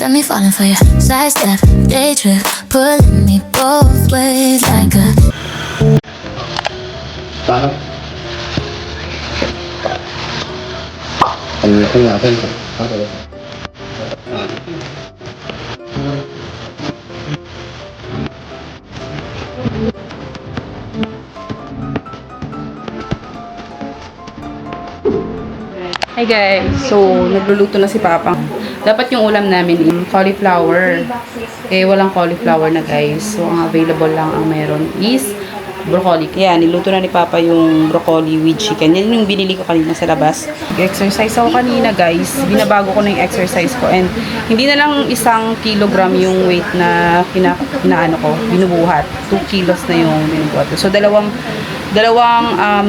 got me falling for you. Sidestep, day trip, pulling me both ways like a. Parang ang laki natin. Hi guys! So, nagluluto na si Papa. Dapat yung ulam namin yung cauliflower. Eh, walang cauliflower na guys. So, ang available lang ang meron is broccoli. Kaya, niluto na ni Papa yung broccoli with chicken. Yan yung binili ko kanina sa labas. Exercise ako kanina guys. Binabago ko na yung exercise ko. And, hindi na lang 1 kilogram yung weight na kinaano ko. Binubuhat. 2 kilos na yung binubuhat. So, dalawang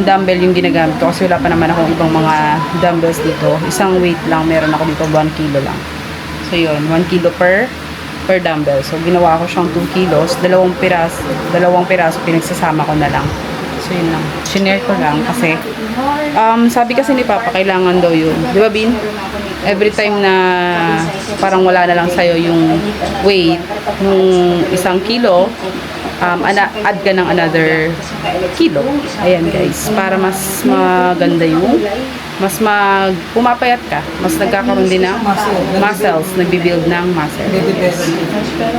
dumbbell yung ginagamit ko kasi wala pa naman akong ibang mga dumbbells dito. Isang weight lang, meron ako dito 1 kilo lang. So yun, 1 kilo per dumbbell. So ginawa ko siyang 2 kilos, dalawang piraso pinagsasama ko na lang. So yun lang. Shinare ko lang kasi sabi kasi ni Papa kailangan daw yun. Di ba Bin? Every time na parang wala na lang sa'yo yung weight nung 1 kilo, add ka ng another kilo. Ayan guys, para mas maganda yung pumapayat ka, mas nagkakaroon din ng muscles, nagbibuild ng muscle.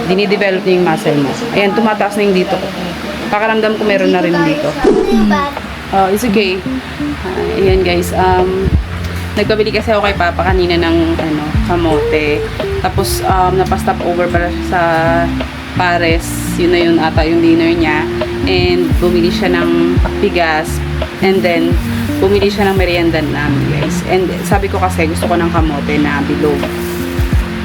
Dinidevelop na yung muscle mo. Ayan, tumataas na yung dito. Pakaramdam ko meron na rin dito. It's okay. Ayan guys, nagpabili kasi ako kay Papa kanina ng kamote. Tapos napastop over para sa Pares, yun na yun ata yung dinner niya, and bumili siya ng bigas, and then bumili siya ng merienda namin guys. And sabi ko kasi gusto ko ng kamote na bilog,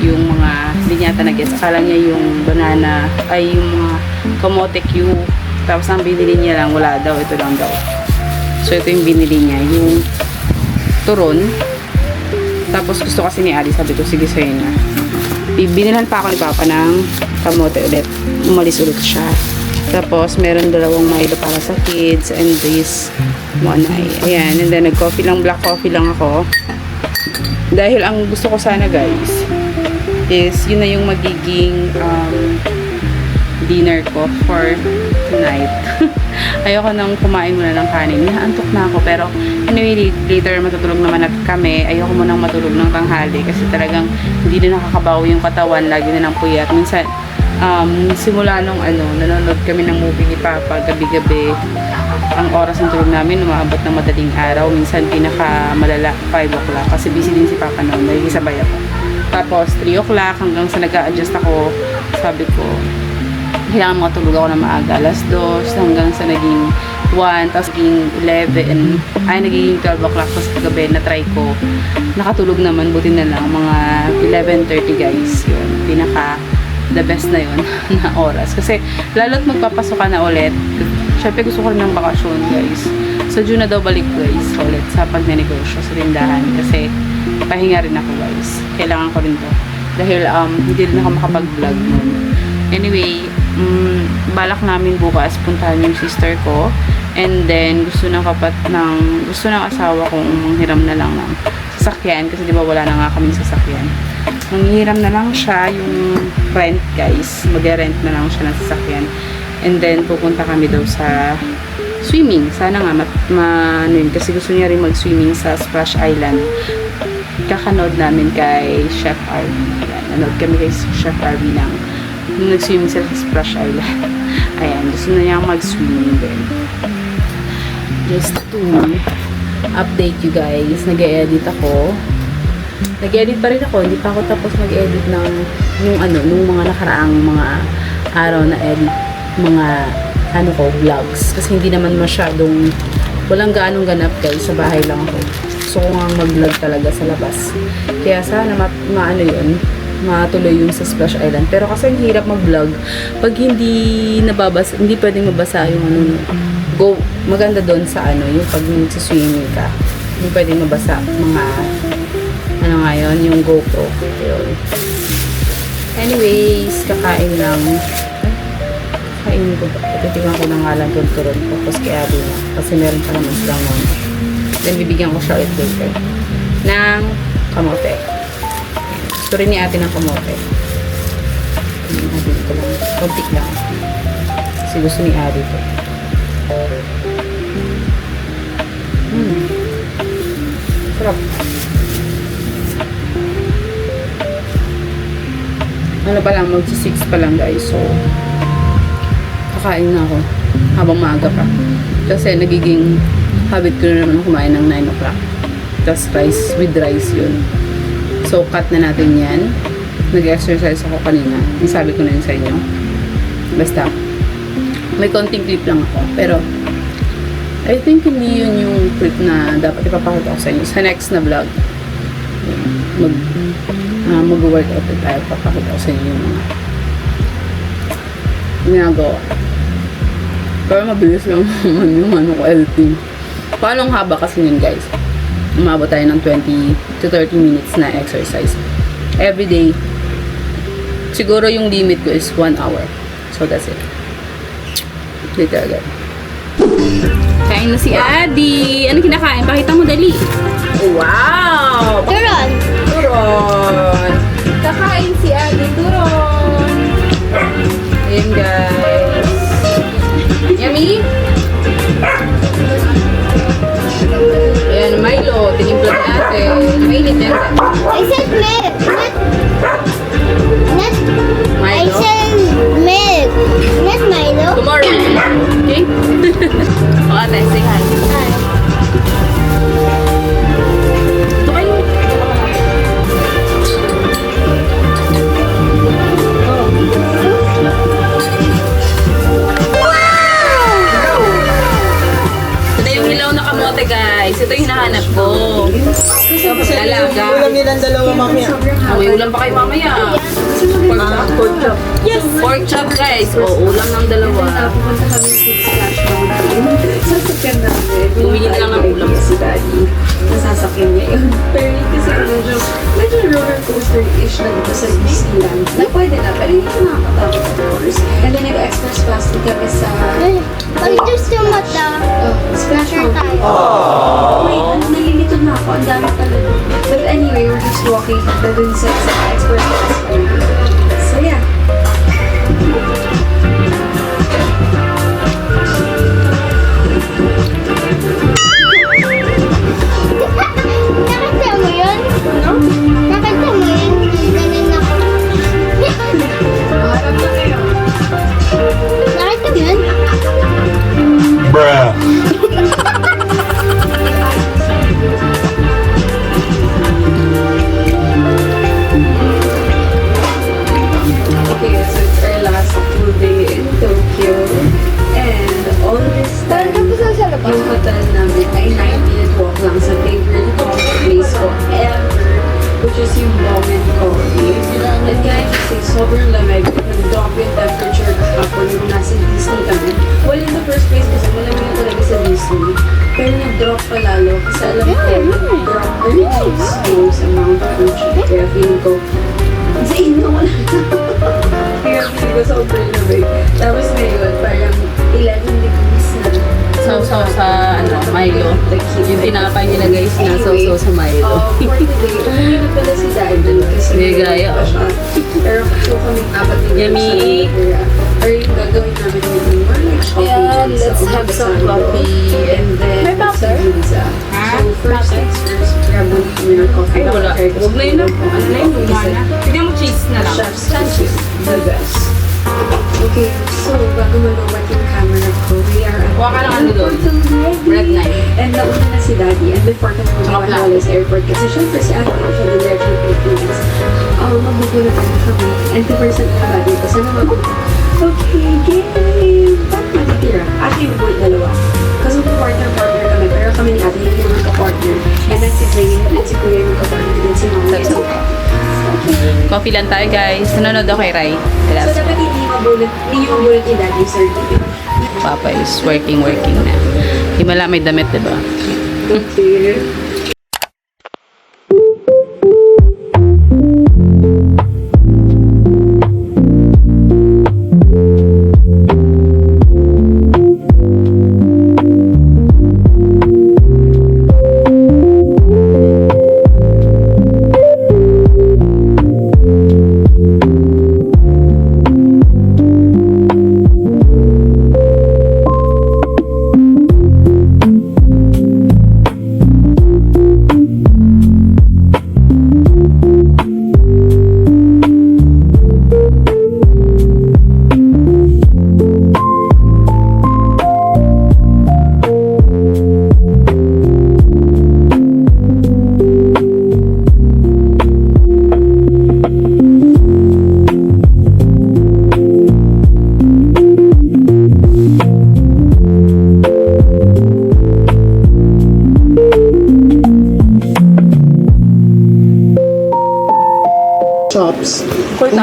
yung mga hindi niya nag-gets, akala niya yung banana ay yung mga kamote cube, tapos ang binili niya lang, wala daw, ito lang daw. So ito yung binili niya, yung turon. Tapos gusto kasi ni Ali, sabi ko sige sa'yo na. Binilan pa ako ni Papa ng kamote ulit. Umalis ulit siya. Tapos, meron 2 Milo para sa kids and this one ay. Ayan. And then, nag-coffee lang, black coffee lang ako. Dahil ang gusto ko sana guys is, yun na yung magiging dinner ko for tonight. Ayoko nang kumain muna ng kanin. Naantok na ako. Pero, anyway, later matutulog naman kami. Ayoko munang matulog ng tanghali kasi talagang hindi na nakakabawi yung katawan. Lagi na ng puyat. Minsan, simula nung nanonood kami ng movie ni Papa gabi-gabi, ang oras ng tulog namin umaabot ng madaling araw. Minsan, pinaka-malala 5 o'clock. Kasi busy din si Papa noon. Nagkisabay ako. Tapos, 3 o'clock hanggang sa nag-a-adjust ako. Sabi ko, kailangan makatulog ako na maaga, alas 2 hanggang sa naging 1, tapos naging 11, ay naging 12 o'clock, tapos gabi na try ko, nakatulog naman, buti na lang, mga 11:30 guys, yun, pinaka the best na yun na oras, kasi lalo't magpapasok ka na ulit, syempre gusto ko rin ng bakasyon guys, sa June na daw balik guys, ulit sa pagnenegosyo sa tindahan, kasi pahinga rin ako guys, kailangan ko rin to, dahil hindi rin ako makapag-vlog nun. Anyway, balak namin bukas puntahan yung sister ko, and then gusto ng asawa kong hiram na lang ng sasakyan kasi di ba wala na nga kaming sasakyan. Manghiram na lang siya yung rent guys, mag-rent na lang siya ng sasakyan, and then pupunta kami daw sa swimming. Sana nga kasi gusto niya rin mag-swimming sa Splash Island. Kakanood namin kay Chef Arby. Nanood kami kay Chef Arby nung nag-swimming sila sa Splash Island. Ayan, gusto na niyang mag-swimming din. Just to update you guys, nag-edit ako. Nag-edit pa rin ako, hindi pa ako tapos mag-edit ng nung mga nakaraang mga araw na edit, mga vlogs. Kasi hindi naman masyadong, walang gaanong ganap guys, sa bahay lang ako. Gusto ko nga mag-vlog talaga sa labas. Kaya sana matuloy yung sa Splash Island. Pero kasi ang hirap mag-vlog pag hindi pwedeng mabasa yung maganda doon sa yung pag nagsiswimming ka. Hindi pwedeng mabasa mga yung GoPro. Yun. Anyways, kakain lang. Kainin ko. Titignan ko ng ngalan turon ko. Tapos kay Abby na. Kasi meron pa naman silang muna. Then bibigyan ko siya ulit later ng kamote. Gusto rin ni ate ng kamote. Tingnan natin ito lang. Kontik lang. Kasi gusto ni Ari ito. Sarap. Ano pa lang, mag-6 pa lang guys. So, kakain na ako habang maaga pa. Kasi nagiging habit ko na naman kumain ng 9 o'clock. Tapos rice, with rice yun. So, cut na natin yan. Nag-exercise ako kanina. Sabi ko na yun sa inyo. Basta, may konting clip lang ako. Pero, I think hindi yun yung clip na dapat ipapakita ko sa inyo. Sa next na vlog, mag-workout na tayo. Papakita ko sa inyo yung mga ginagawa. Pero mabilis lang naman yung editing. Paano haba kasi yun guys? Umabot tayo ng 20 to 30 minutes na exercise. Every day. Siguro yung limit ko is 1 hour. So that's it. Dito agad. Kain na si Adi. Ano kinakain? Pakita mo dali. Wow! Turon! Turon! Kakain si Adi. Turon! Ayan guys. Yummy? Ayan, Milo. Tinimpla natin. Mainit yan. I said milk! Not I Milo? said milk! Not Milo! Tomorrow. Okay? O ate, say hi. Hi. Ito kayo. Ito yung hilaw na kamote guys. Ito yung hinahanap ko. Lalaga. Ulam nilang dalawa mamaya. May ulam pa kayo mamaya. Pork chop. Yes! Pork chop guys. O, ulam ng dalawa. Pupunta kami ng food splash mountain. Sasakyan namin. Bumili na lang ng ulam. Si Daddy. Nasasakyan niya yun. Pero kasi medyo roller coaster-ish na dito sa Disneyland. Na pwede na, pero hindi ko nakakatakot of course. And then nag-express pass din kami sa But there's too much splash Sure mountain. tayo. Wait, nalilito na ako. Ang dami pala dun. But anyway, we're just walking dun sa express pass. So yeah. Nakita mo yun? Ano? Nakita mo yun? Ganun ako. Nakita mo yun? Bruh. Okay, so it's our last full day in Tokyo. And all this time, yung hotel namin ay 9-minute walk lang sa favorite coffee place ko ever, which is yung Moment Coffee. And kahit kasi sobrang lamig, nag-drop yung temperature kahapon yung nasa Disney kami. Well, in the first place, kasi malamig yung talaga sa Disney. Pero nag-drop pa lalo kasi alam ko, nag-drop early snow sa Mount Fuji. Kaya feeling ko, sa inyo wala kaya feeling ko sobrang lamig. Tapos ngayon, parang 11 degrees na. Sausaw sa Milo. Yung tinapay nila guys na sausaw sa Milo. For today, umuwi na pala si Daddy kasi May gaya, pa siya. Pero so kami apat din Yummy. or yung gagawin namin yung more like coffee. Yeah, dyan let's sa have some Obasan. coffee. And then May sa butter? pizza. So first things first, grab one kami ng coffee. Ay, wala. Butter. Huwag na yun na. Ano na yun? Bigyan mo cheese na lang. Chef's kiss. The best. Okay, so bago malawat yung camera ko, we are at Huwag ka lang ano doon. Red Knight. And nauna na si Daddy. And before kami Tsaka pumunta plan. sa airport, kasi syempre si Ate siya the direction of Philippines. Magbubulot na kami. And the person na Daddy, kasi na magbubulot. Okay, game! Ba't matitira? Actually, magbubulot dalawa. Kasi partner kami, pero kami ni Ate hindi naman ka-partner. And then si Zayn, at si Kuya yung ka-partner, and then si Mama. That's okay. Coffee lang tayo guys. Nanonood ako kay Rai. So, dapat hindi mabulot ni Daddy, sir. Papa is working na. Himala may damit, diba? Okay.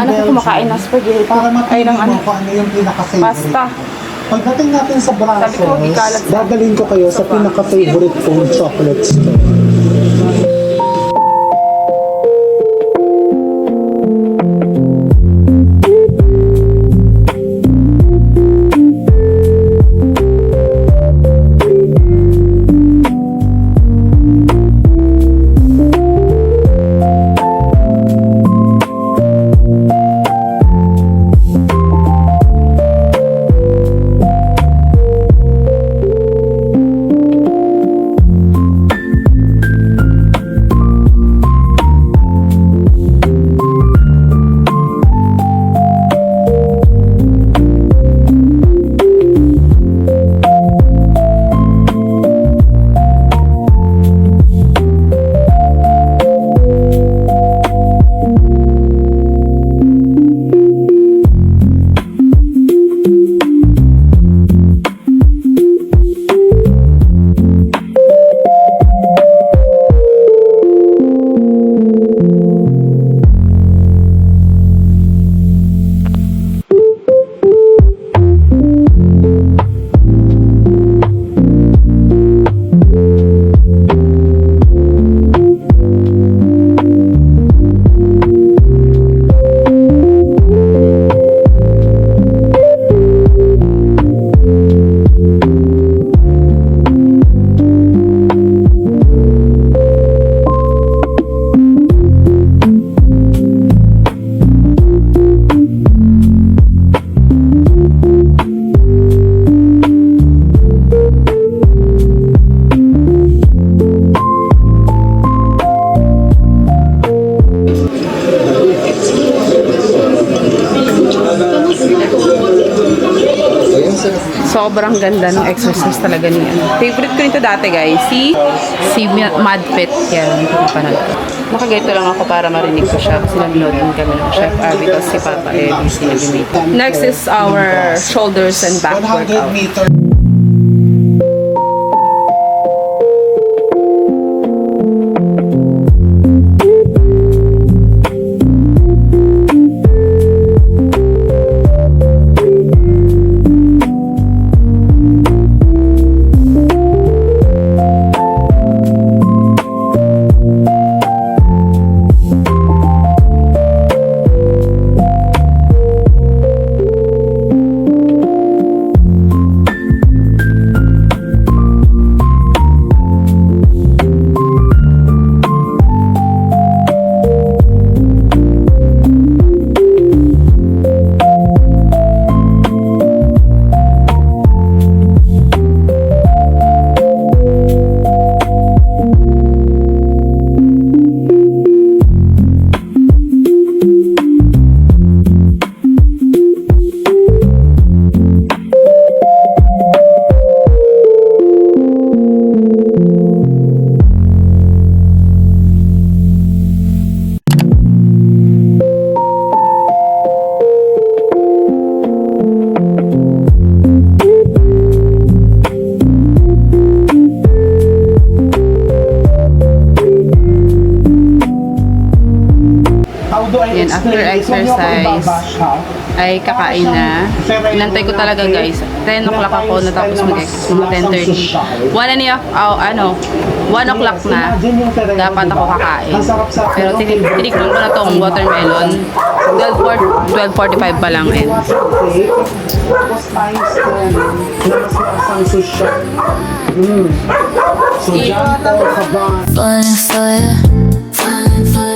anak ko kumakain ng spaghetti. Para Ay, mapili ng ano, mo kung ano yung pinaka-favorite. pasta. Pagdating natin sa Sabi ko, ikalat Brussels, sa- dadalhin ko kayo sa pinaka-favorite kong chocolate store. Sobrang ganda ng exercise talaga ni ano. Favorite ko nito dati guys, si Mad Pet. Yan, napapanood ko. Nakagaito lang ako para marinig ko siya kasi nanonood din kami ng Chef Abby kasi si Papa busy nag-meet. Next is our shoulders and back 100 workout. meter. Yan, after exercise, ay kakain na. Inantay ko talaga guys. 10 o'clock ako natapos mag-exercise. Mga 10:30. 1 o'clock na. Dapat ako kakain. Pero tinikman ko na tong watermelon. 12:45 pa lang. So, dyan po, kaban. Falling for you, falling for